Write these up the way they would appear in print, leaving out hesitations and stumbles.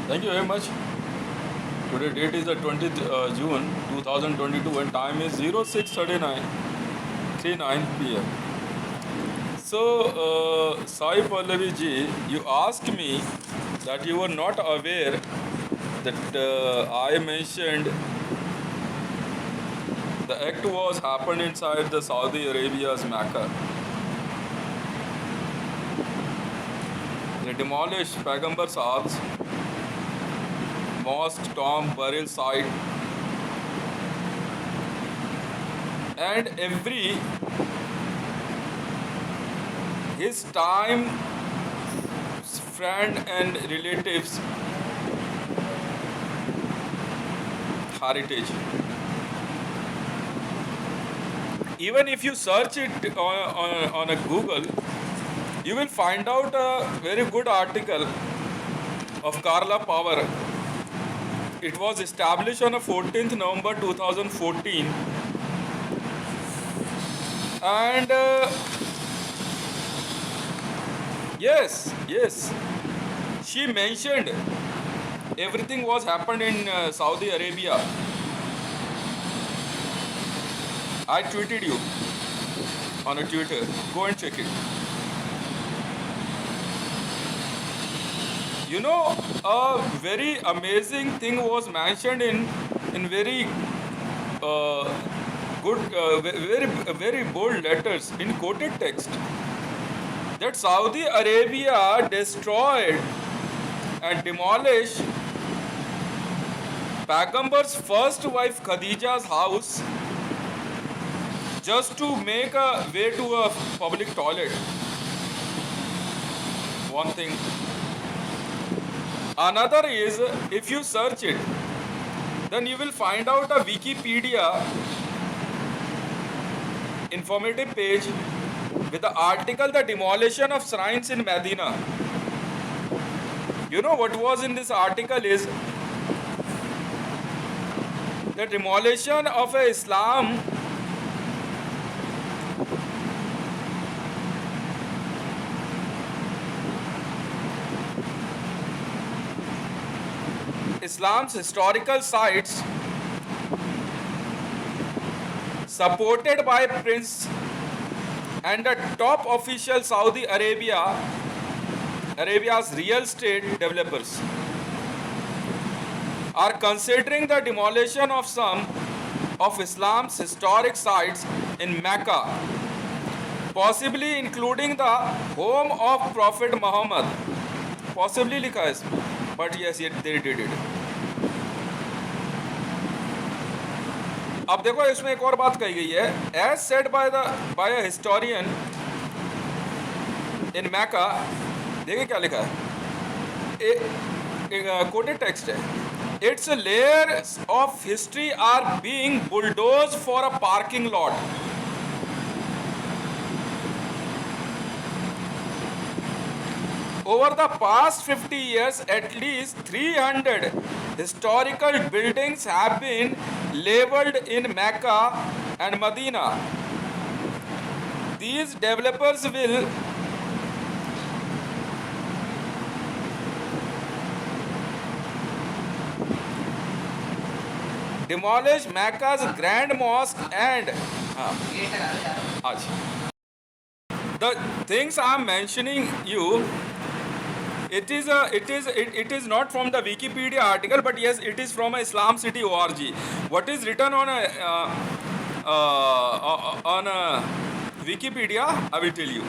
Thank you very much. Today date is the 20th June 2022 and time is 06:39 p.m. So, Sai Pallavi ji, you asked me that you were not aware that I mentioned the act was happened inside the Saudi Arabia's Mecca. They demolished Pagambar Sahab's mosque, tomb, burial site, and every his time, friend and relatives heritage. Even if you search it on a Google, you will find out a very good article of Carla Power. It was established on 14th November 2014, and yes, she mentioned everything was happened in Saudi Arabia. I tweeted you on a Twitter. Go and check it. You know, a very amazing thing was mentioned in very uh, good, very bold letters in quoted text that Saudi Arabia destroyed and demolished Pagambar's first wife Khadija's house just to make a way to a public toilet. One thing. Another is, if you search it, then you will find out a Wikipedia informative page with the article The Demolition of Shrines in Medina. You know what was in this article is the demolition of a Islam's historical sites supported by Prince and the top official Saudi Arabia's real estate developers are considering the demolition of some of Islam's historic sites in Mecca, possibly including the home of Prophet Muhammad. Possibly likha hai isme, but yes, they did it. अब देखो इसमें एक और बात कही गई है, as said by a historian in Mecca. देखिए क्या लिखा है, एक quoted text है. Its layers of history are being bulldozed for a parking lot. Over the past 50 years, at least 300 historical buildings have been leveled in Mecca and Medina. These developers will demolish Mecca's Grand Mosque and the things I am mentioning you. It is not from the Wikipedia article, but yes, it is from a Islam City org. What is written on a Wikipedia, I will tell you.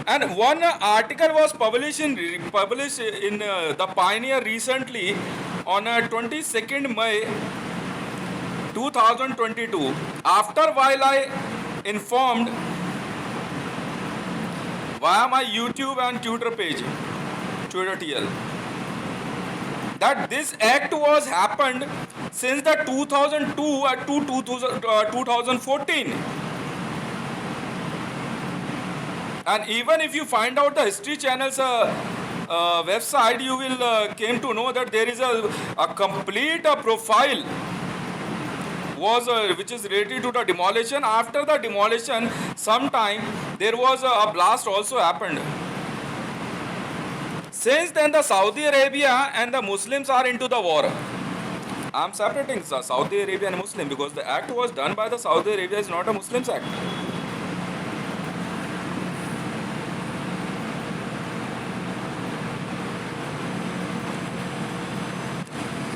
And one article was published in the Pioneer recently on 22nd May 2022. After while I informed via my YouTube and Twitter page, Twitter TL, that this act was happened since the 2002 to 2014. And even if you find out the History Channel's website, you will came to know that there is a complete profile was which is related to the demolition. After the demolition, sometime there was a blast also happened. Since then, the Saudi Arabia and the Muslims are into the war. I'm separating Saudi Arabia and Muslim because the act was done by the Saudi Arabia is not a Muslims act.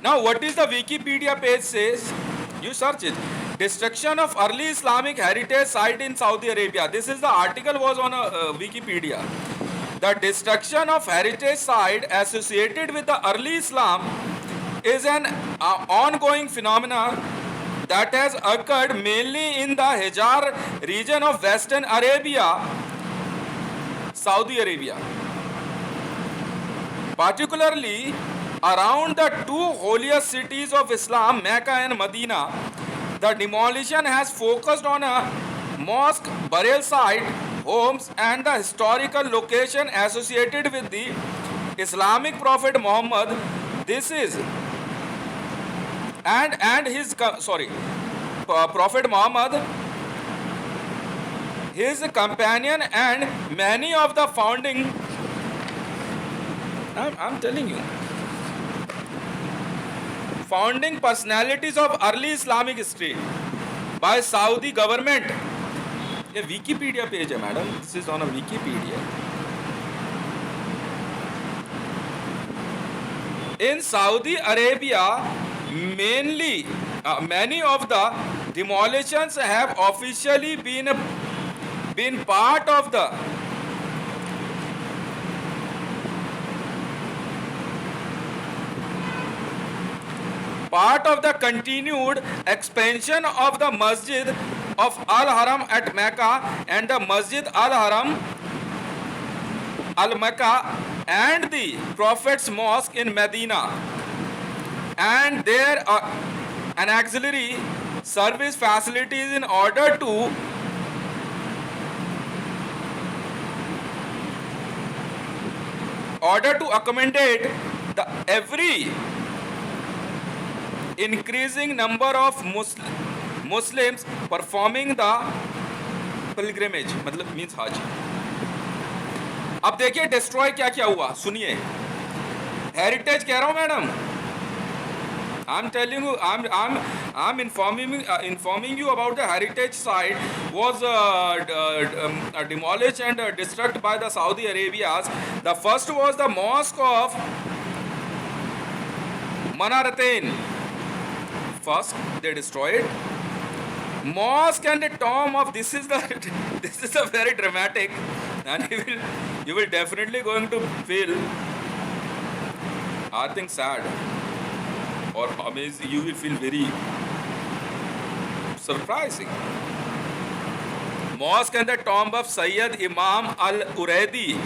Now, what is the Wikipedia page says? You search it. Destruction of early Islamic heritage site in Saudi Arabia. This is the article was on Wikipedia. The destruction of heritage site associated with the early Islam is an ongoing phenomenon that has occurred mainly in the Hijaz region of Western Arabia, Saudi Arabia. Particularly around the two holiest cities of Islam, Mecca and Medina, the demolition has focused on a mosque, burial site, homes, and the historical location associated with the Islamic Prophet Muhammad. This is and his Prophet Muhammad, his companion, and many of the founding. I'm telling you. Founding personalities of early Islamic history by Saudi government. A Wikipedia page, madam. This is on a Wikipedia. In Saudi Arabia, mainly many of the demolitions have officially been part of the continued expansion of the Masjid of Al-Haram at Mecca and the Masjid Al-Haram Al-Mecca and the Prophet's Mosque in Medina, and there an auxiliary service facilities in order to accommodate the every increasing number of Muslims performing the pilgrimage, मतलब means Hajj. अब देखिए destroy क्या क्या हुआ, सुनिए. Heritage कह रहा हूं madam. I'm telling you, I'm informing you about the heritage site was demolished and destroyed by the Saudi Arabias. The first was the mosque of Manaratain. First, they destroyed mosque and the tomb of this is the very dramatic, and you will definitely going to feel, I think, sad or amazing. You will feel very surprising. Mosque and the tomb of Sayyid Imam al-Uraidi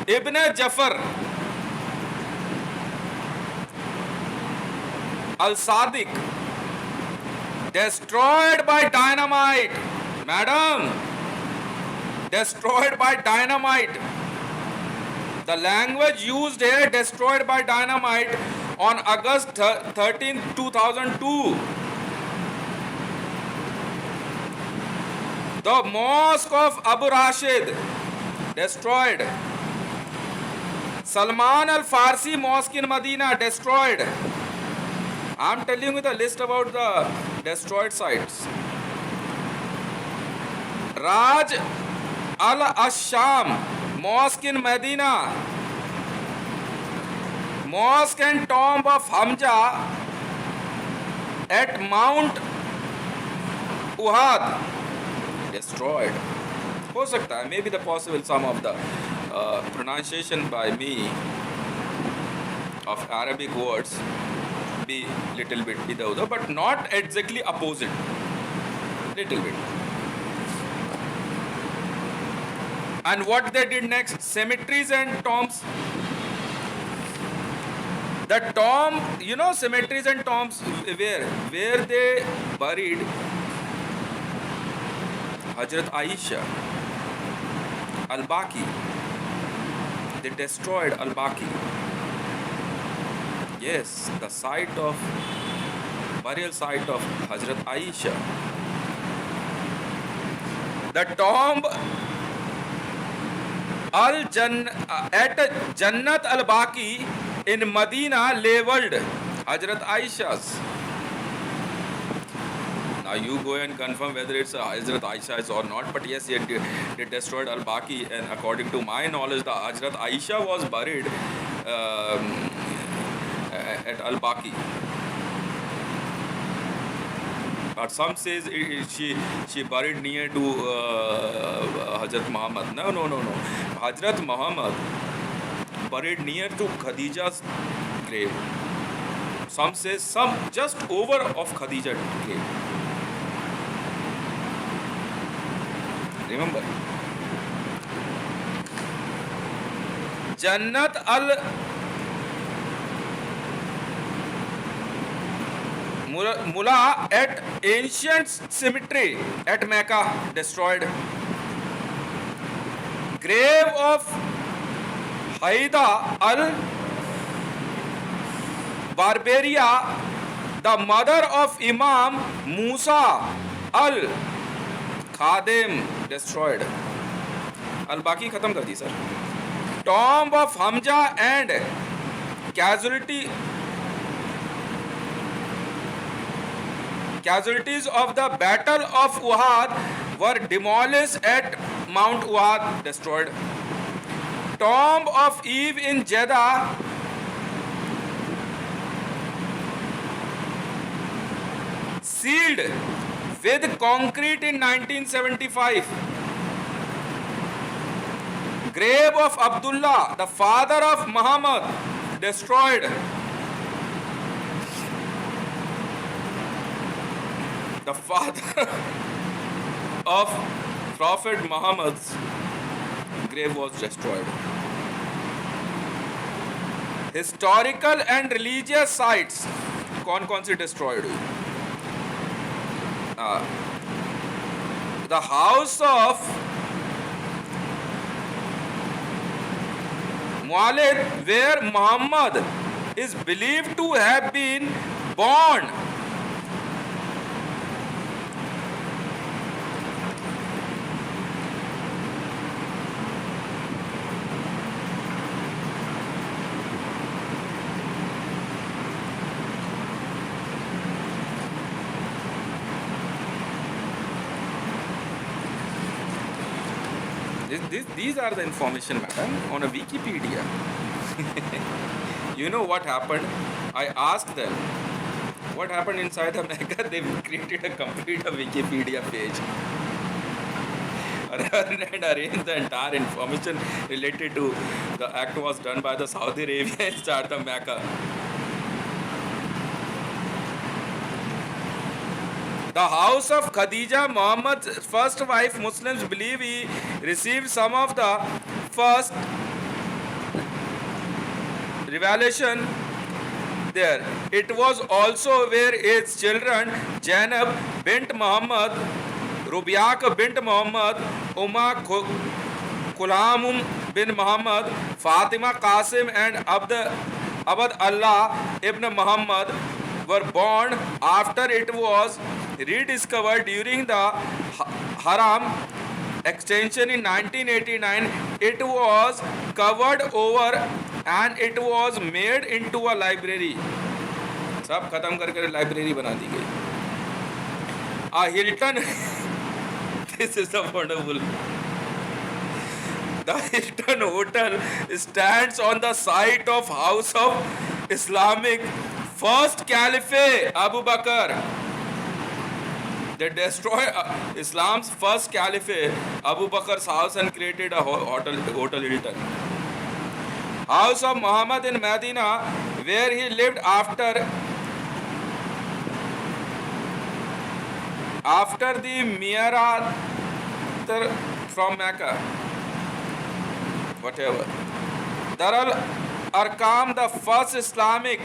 Ibn Jafar al-Sadiq, destroyed by dynamite. Madam, destroyed by dynamite. The language used here, destroyed by dynamite, on August 13, 2002. The Mosque of Abu Rashid, destroyed. Salman al-Farsi Mosque in Medina, destroyed. I'm telling you the list about the destroyed sites. Raj al-Asham Mosque in Medina, Mosque and tomb of Hamza at Mount Uhud, destroyed. हो सकता है, maybe the possible some of the pronunciation by me of Arabic words be little bit either other, but not exactly opposite. Little bit. And what they did next? Cemeteries and tombs. The tomb, you know, cemeteries and tombs, where they buried Hazrat Aisha, Al-Baqi. They destroyed Al-Baqi. Yes, the site of burial site of Hazrat Aisha. The tomb at Jannat al-Baqi in Medina labeled Hazrat Aisha's. Now you go and confirm whether it's Hazrat Aisha's or not, but yes, they destroyed al-Baqi, and according to my knowledge, the Hazrat Aisha was buried at al-Baqi. But some says she buried near to Hazrat Muhammad. No. Hazrat Muhammad buried near to Khadija's grave. Some say just over of Khadija's grave. Remember, Jannat al Mula at ancient cemetery at Mecca destroyed. Grave of Haida al Barbaria, the mother of Imam Musa al Khadim, destroyed. Al-Baqi khatam kar di, sir. Tomb of Hamza and casualties of the Battle of Uhud were demolished at Mount Uhud, destroyed. Tomb of Eve in Jeddah sealed with concrete in 1975. Grave of Abdullah, the father of Muhammad, destroyed. The father of Prophet Muhammad's grave was destroyed. Historical and religious sites कौन सी destroyed हुई? The house of Mu'alid, where Muhammad is believed to have been born, these are the information, madam, on a Wikipedia. You know what happened? I asked them what happened inside the Mecca. They created a complete Wikipedia page and arranged the entire information related to the act was done by the Saudi Arabia inside the Mecca. The house of Khadija, Muhammad's first wife, Muslims believe he received some of the first revelation there. It was also where his children, Zainab bint Muhammad, Rubiyak bint Muhammad, Kulham bin Muhammad, Fatima Qasim and Abd Allah ibn Muhammad were born. After it was rediscovered during the Haram extension in 1989, it was covered over and it was made into a library. सब खत्म करके library बना दी गई. A Hilton this is the wonderful. The Hilton Hotel stands on the site of House of Islamic First Caliphate Abu Bakr. They destroyed Islam's first caliphate, Abu Bakr's house, and created a hotel Hilton. House of Muhammad in Medina, where he lived after the Mi'raj from Mecca. Whatever. Darul Arqam, the first Islamic,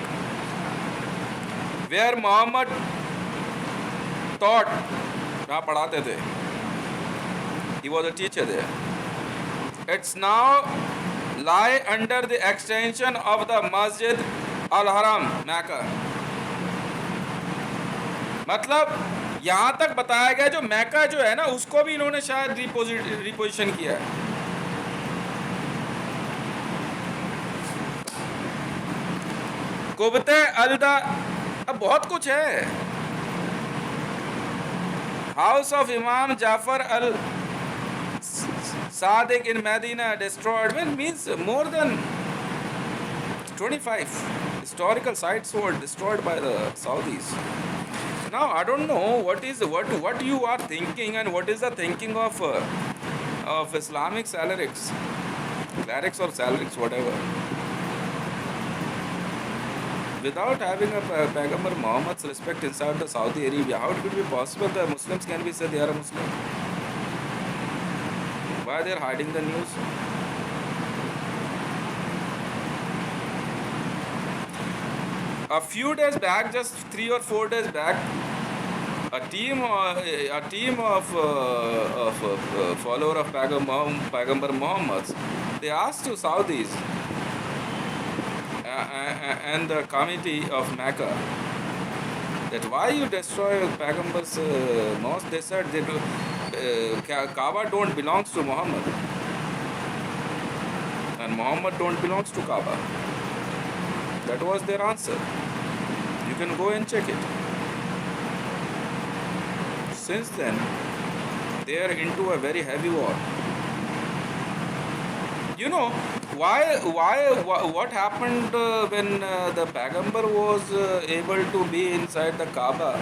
where Muhammad taught, जहाँ पढ़ाते थे. He was a teacher there. It's now lie under the extension of the Masjid Al-Haram, Mecca. मतलब यहाँ तक बताया गया जो मैका जो है ना उसको भी इन्होंने शायद रिपोजिशन किया है. कुबते अलदा, अब बहुत कुछ है. House of Imam Jafar al Sadiq in Medina destroyed. Well, means more than 25 historical sites were destroyed by the Saudis. Now I don't know what you are thinking and what is the thinking of Islamic clerics or salarics, whatever. Without having a Paigambar Muhammad's respect inside the Saudi Arabia, how it could be possible that Muslims can be said they are a Muslim? Why they are hiding the news? A few days back, just 3 or 4 days back, a team of follower of Paigambar Muhammad, they asked to Saudis and the committee of Mecca that why you destroy Paigambar's mosque. They said they do, Kaaba don't belongs to Muhammad and Muhammad don't belongs to Kaaba. That was their answer. You can go and check it. Since then, they are into a very heavy war. You know, what happened when the Paigambar was able to be inside the Kaaba?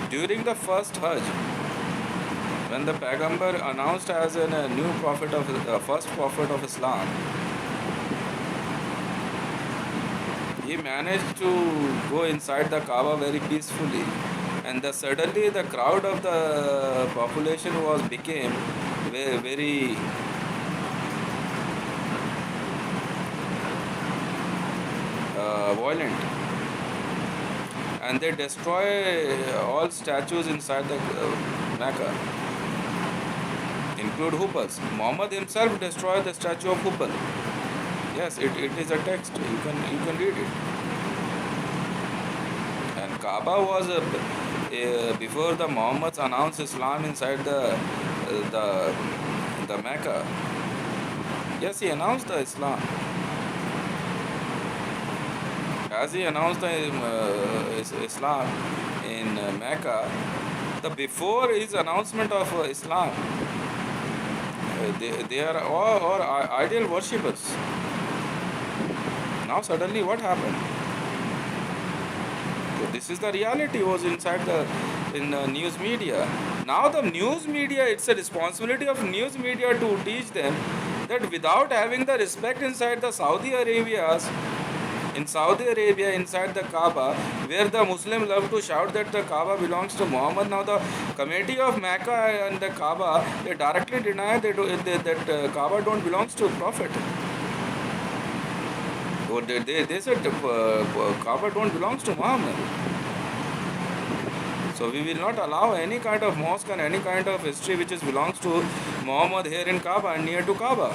During the first Hajj, when the Paigambar announced as a new prophet of first prophet of Islam, he managed to go inside the Kaaba very peacefully, and suddenly the crowd of the population became very violent, and they destroy all statues inside the Mecca, include Hubals. Muhammad himself destroyed the statue of Hubal. Yes, it is a text. You can read it. And Kaaba was before the Muhammad announced Islam inside the Mecca. Yes, he announced the Islam. As he announced the Islam in Mecca, before his announcement of Islam, they are all ideal worshippers. Now suddenly what happened? So this is the reality was inside in the news media. Now the news media, it's a responsibility of news media to teach them that without having the respect inside the Saudi Arabia, inside the Kaaba, where the Muslim love to shout that the Kaaba belongs to Muhammad, now the committee of Mecca and the Kaaba, they directly deny that Kaaba don't belongs to Prophet. So they said Kaaba don't belongs to Muhammad. So we will not allow any kind of mosque and any kind of history which belongs to Muhammad here in Kaaba and near to Kaaba.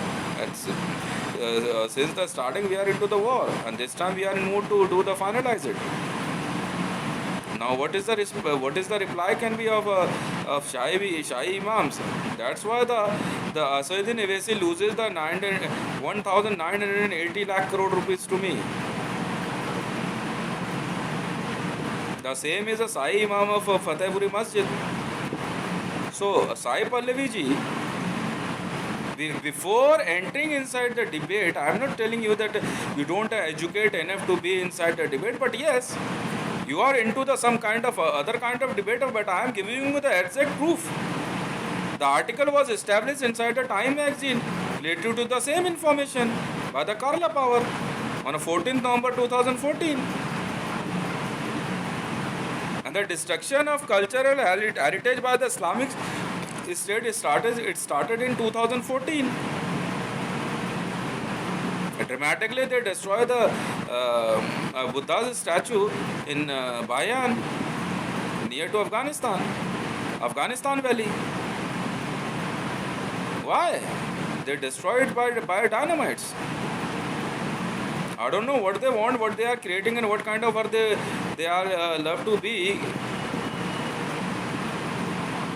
Since the starting we are into the war, and this time we are in mood to finalize it. Now what is the reply can be of Shahi Imams? That's why the Asaduddin Owaisi loses the 1,980 lakh crore rupees to me. The same is a Sai Imam of Fatehpuri Masjid. So Sai Pallavi ji, before entering inside the debate, I am not telling you that you don't educate enough to be inside the debate, but yes, you are into some kind of other kind of debate, but I am giving you the exact proof. The article was established inside the Time magazine related to the same information by the Karla Power on 14th November 2014. And the destruction of cultural heritage by the Islamic State started in 2014. Dramatically, they destroyed the Buddha's statue in Bayan, near to Afghanistan Valley. Why? They destroyed it by dynamites. I don't know what they want, what they are creating, and what kind of work they are love to be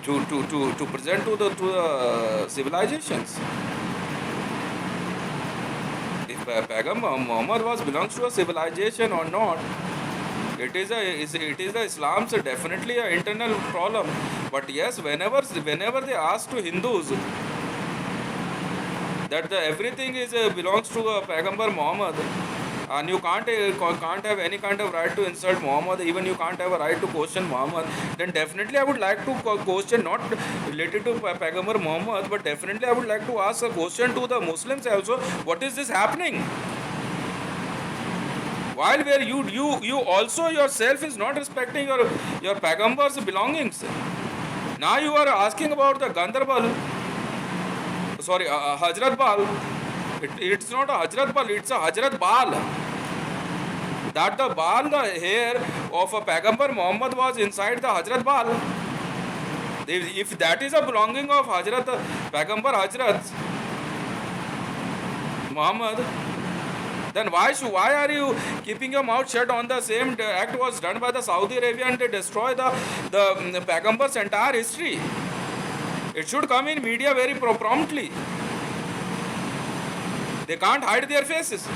to present to the civilizations. If Pagambar Muhammad was belongs to a civilization or not. It is the Islam's definitely an internal problem. But yes, whenever they ask to Hindus that everything is belongs to Pagambar Muhammad, and you can't have any kind of right to insult Muhammad, even you can't have a right to question Muhammad, then definitely I would like to question, not related to Pagambar Muhammad, but definitely I would like to ask a question to the Muslims also. What is this happening? While where you also yourself is not respecting your Pagambar's belongings. Now you are asking about the Gandarbal, sorry, Hazrat Bal. It's not a Hazrat Bal, it's a Hazrat Bal. That the Bal, the hair of a Pagambar Muhammad was inside the Hazrat Bal. If that is a belonging of Hazrat, Pagambar Hazrat Muhammad, then why are you keeping your mouth shut on the same act was done by the Saudi Arabia, and they destroy the Pagambar's entire history? It should come in media very promptly. They can't hide their faces.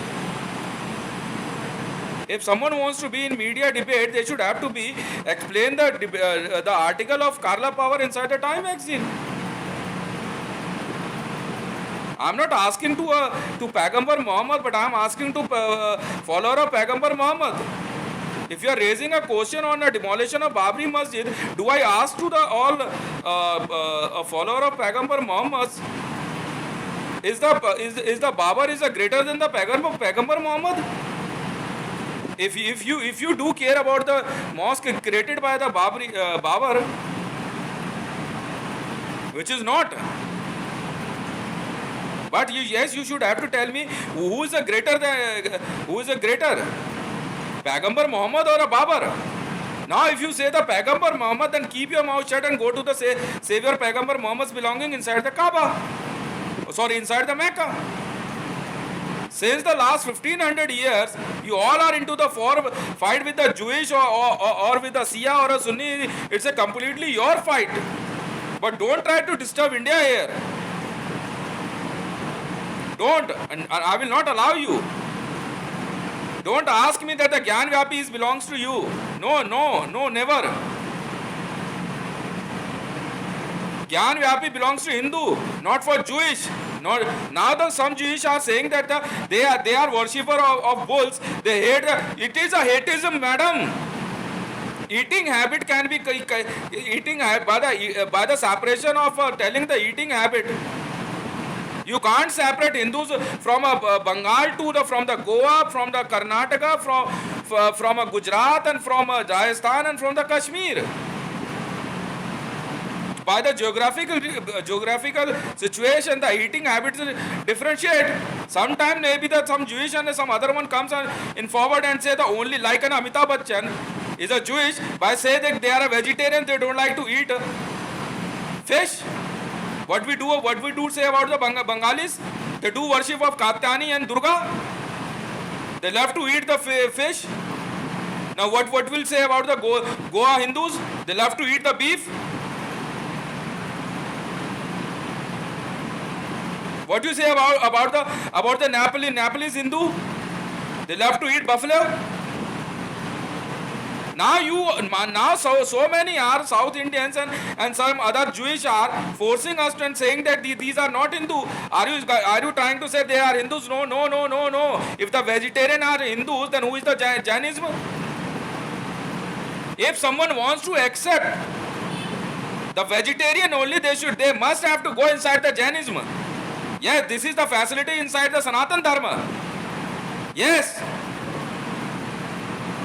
If someone wants to be in media debate, they should have to be explain the article of Carla Power inside the Time magazine. I'm not asking to Pagambar Muhammad, but I'm asking to follower of Pagambar Muhammad. If you are raising a question on the demolition of Babri Masjid, do I ask to all a follower of Pagambar Muhammad, is the Babar is greater than the Pagambar Muhammad? If you do care about the mosque created by the Babar, which is not, but you should have to tell me who is a greater, Pagambar Muhammad or a Babar? Now if you say the Pagambar Muhammad, then keep your mouth shut and go to the Savior Pagambar Muhammad's belonging inside the Kaaba. Sorry, inside the Mecca. Since the last 1500 years, you all are into the fight with the Jewish or with the Shia or a Sunni. It's a completely your fight. But don't try to disturb India here. Don't, and I will not allow you. Don't ask me that the Gyan Vyapi belongs to you. No, never. Gyan Vyapi belongs to Hindu, not for Jewish. Now some Jewish are saying that they are worshipper of bulls. They hate. It is a hateism, madam. Eating habit can be eating by the separation of telling the eating habit. You can't separate Hindus from Bengal from the Goa, from the Karnataka, from Gujarat, and from Rajasthan, and from the Kashmir. By the geographical situation, the eating habits differentiate. Sometimes maybe some Jewish and some other one comes in forward and say the only, like an Amitabh Bachchan is a Jewish, by say that they are a vegetarian, they don't like to eat fish. What we do say about the Bengalis? They do worship of Katyani and Durga. They love to eat the fish. Now what we'll say about the Goa Hindus? They love to eat the beef. What do you say about the Nepalese Hindu? They love to eat buffalo. Now so many are South Indians and some other Jewish are forcing us and saying that these are not Hindu. Are you trying to say they are Hindus? No. If the vegetarian are Hindus, then who is the Jainism? If someone wants to accept the vegetarian only, they must have to go inside the Jainism. Yes, this is the facility inside the Sanatan Dharma. Yes.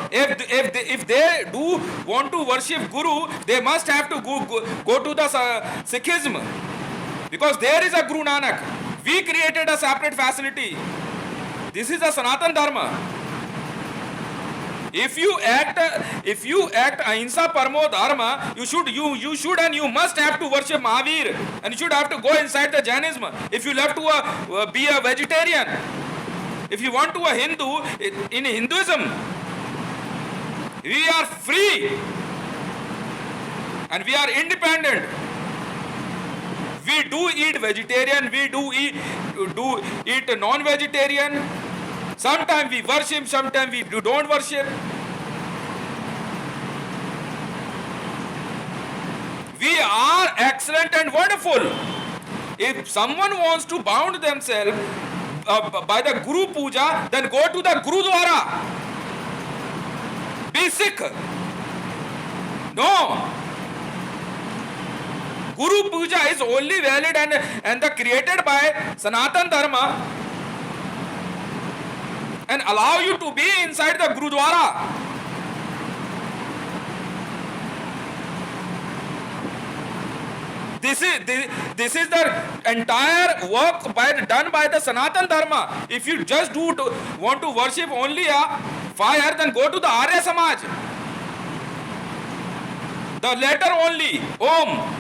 If they do want to worship Guru, they must have to go to the Sikhism, because there is a Guru Nanak. We created a separate facility. This is a Sanatan Dharma. If you act Ahimsa Paramo Dharma, you should and you must have to worship Mahavir, and you should have to go inside the Jainism. If you love to be a vegetarian, if you want to a Hindu, in Hinduism, we are free and we are independent. We do eat vegetarian, we do eat non-vegetarian, Sometimes we worship, sometimes we don't worship. We are excellent and wonderful. If someone wants to bound themselves by the Guru Puja, then go to the Gurudwara. Be Sikh. No. Guru Puja is only valid and the created by Sanatan Dharma and allow you to be inside the Gurudwara. This is the entire work done by the Sanatan Dharma. If you just want to worship only a fire, then go to the Arya Samaj. The letter only, Om.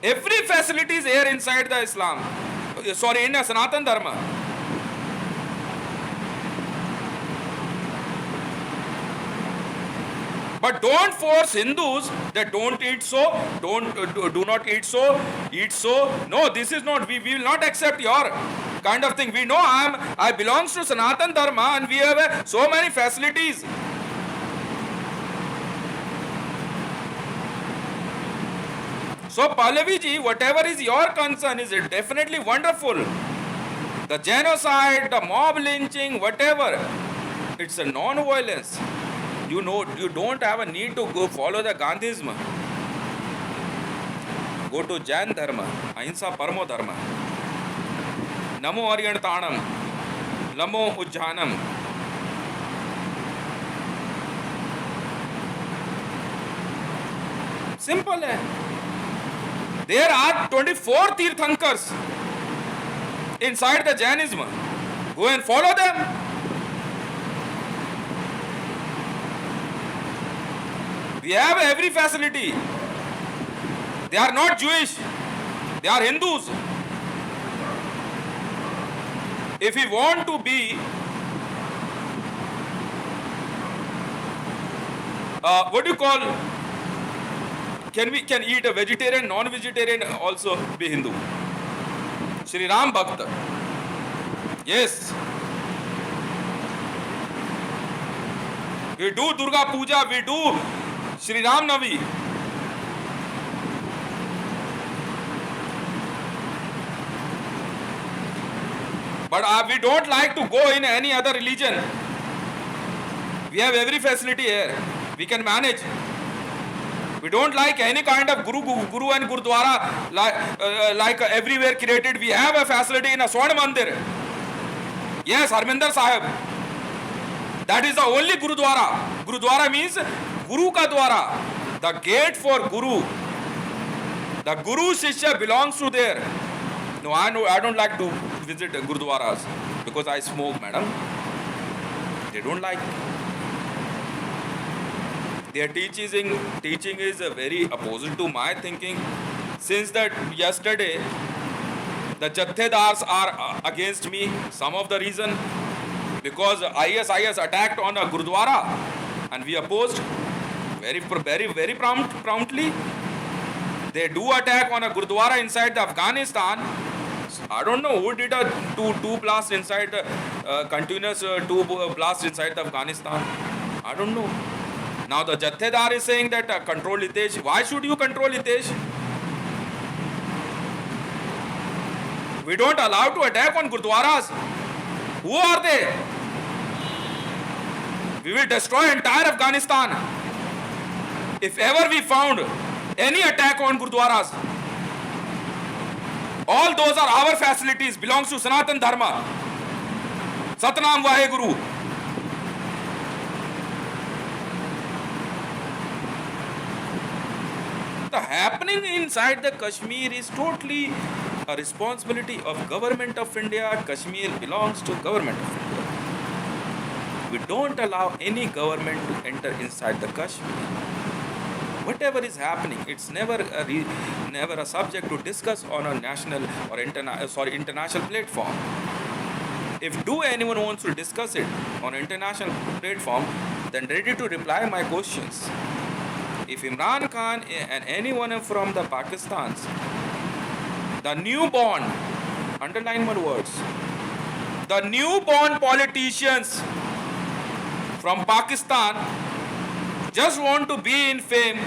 Every facility is here inside the Islam. Sorry, in a Sanatan Dharma. But don't force Hindus that don't eat so, do not eat so, eat so. No, this is not. We will not accept your kind of thing. We know I belongs to Sanatan Dharma and we have so many facilities. So Palavi ji, whatever is your concern is definitely wonderful. The genocide, the mob lynching, whatever, it's a non-violence. You know, you don't have a need to go follow the Gandhism. Go to Jain Dharma, Ahimsa Paramo Dharma. Namo Aryantanam, Lamo Ujjanam. Simple hai. There are 24 Tirthankars inside the Jainism. Go and follow them. We have every facility. They are not Jewish. They are Hindus. If we want to be what do you call? Can eat a vegetarian, non-vegetarian also be Hindu. Shri Ram Bhakta. Yes. We do Durga Puja, we do Shri Ram Navi. But we don't like to go in any other religion. We have every facility here. We can manage. We don't like any kind of Guru and Gurudwara like everywhere created. We have a facility in a Swarna Mandir. Yes, Harminder Sahib. That is the only Gurudwara. Gurudwara means Guru ka dwara. The gate for Guru. The Guru Shishya belongs to there. No, I don't like to visit Gurudwaras because I smoke, madam. They don't like. Their teaching is very opposite to my thinking. Since that yesterday, the Jathedars are against me. Some of the reason because ISIS attacked on a Gurudwara and we opposed very promptly. They do attack on a Gurudwara inside the Afghanistan. I don't know who did a two blast inside continuous two blast inside the Afghanistan. I don't know. Now the Jathedar is saying that control Hitesh. Why should you control Hitesh? We don't allow to attack on Gurdwaras. Who are they? We will destroy entire Afghanistan. If ever we found any attack on Gurdwaras, all those are our facilities, belongs to Sanatan Dharma. Satnam Vaheguru. The happening inside the Kashmir is totally a responsibility of Government of India. Kashmir belongs to Government of India. We don't allow any government to enter inside the Kashmir. Whatever is happening, it's never a subject to discuss on a national or international platform. If anyone wants to discuss it on international platform, then ready to reply my questions. If Imran Khan and anyone from the Pakistans, the newborn, underline my words, The newborn politicians from Pakistan just want to be in fame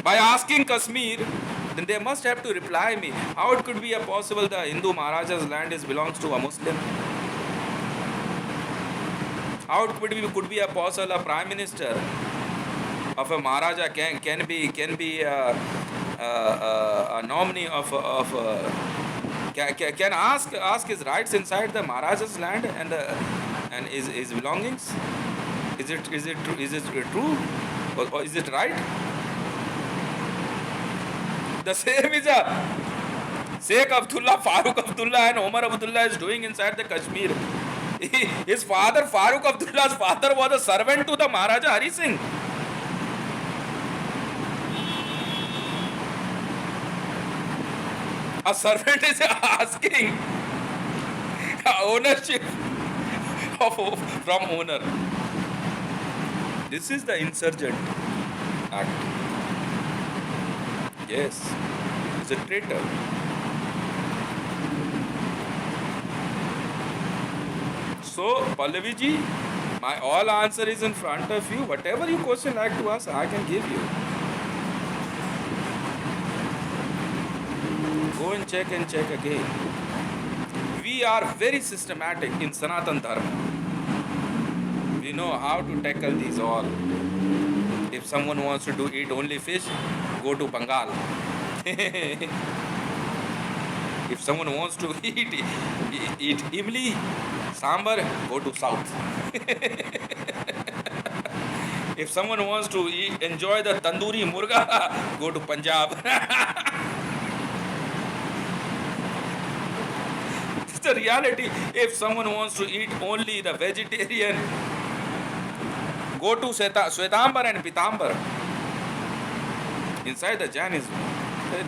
by asking Kashmir, then they must have to reply me. How it could be a possible the Hindu Maharaja's land belongs to a Muslim? How it could be a possible a prime minister of a Maharaja can be a nominee of can ask his rights inside the Maharaja's land and his belongings? Is it true? Or is it right? The same is a Sheikh Abdullah, Farooq Abdullah and Omar Abdullah is doing inside the Kashmir. His father, Farooq Abdullah's father, was a servant to the Maharaja Hari Singh. A servant is asking ownership from owner. This is the insurgent act. Yes, he's a traitor. So, Pallavi ji, my all answer is in front of you. Whatever you question like to ask, I can give you. Go and check again. We are very systematic in Sanatan Dharma. We know how to tackle these all. If someone wants to eat only fish, go to Bengal. If someone wants to eat imli, sambar, go to south. If someone wants to enjoy the tandoori murga, go to Punjab. It's the reality. If someone wants to eat only the vegetarian, go to Swetambar and Pitambar. Inside the Jainism,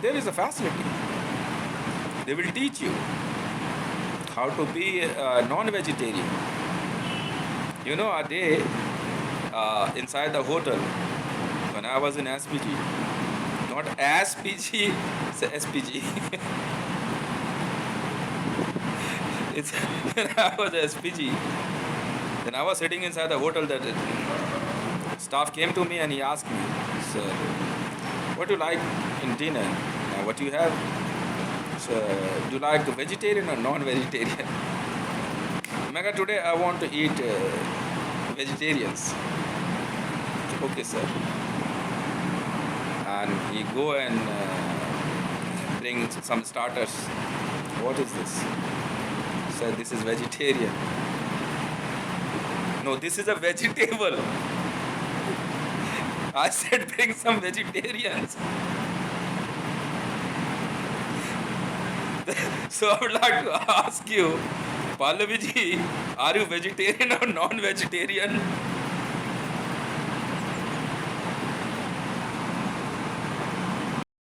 there is a facility. They will teach you how to be a non-vegetarian. You know, a day inside the hotel, when I was in SPG, not SPG, it's SPG. When I was SPG, then I was sitting inside the hotel. That staff came to me and he asked me, "Sir, what do you like in dinner? What do you have? So, do you like vegetarian or non-vegetarian?" Mega, today I want to eat vegetarians. Okay, sir. And he go and bring some starters. What is this? Sir, this is vegetarian. No, this is a vegetable. I said bring some vegetarians. So I would like to ask you, Pallavi ji, are you vegetarian or non-vegetarian?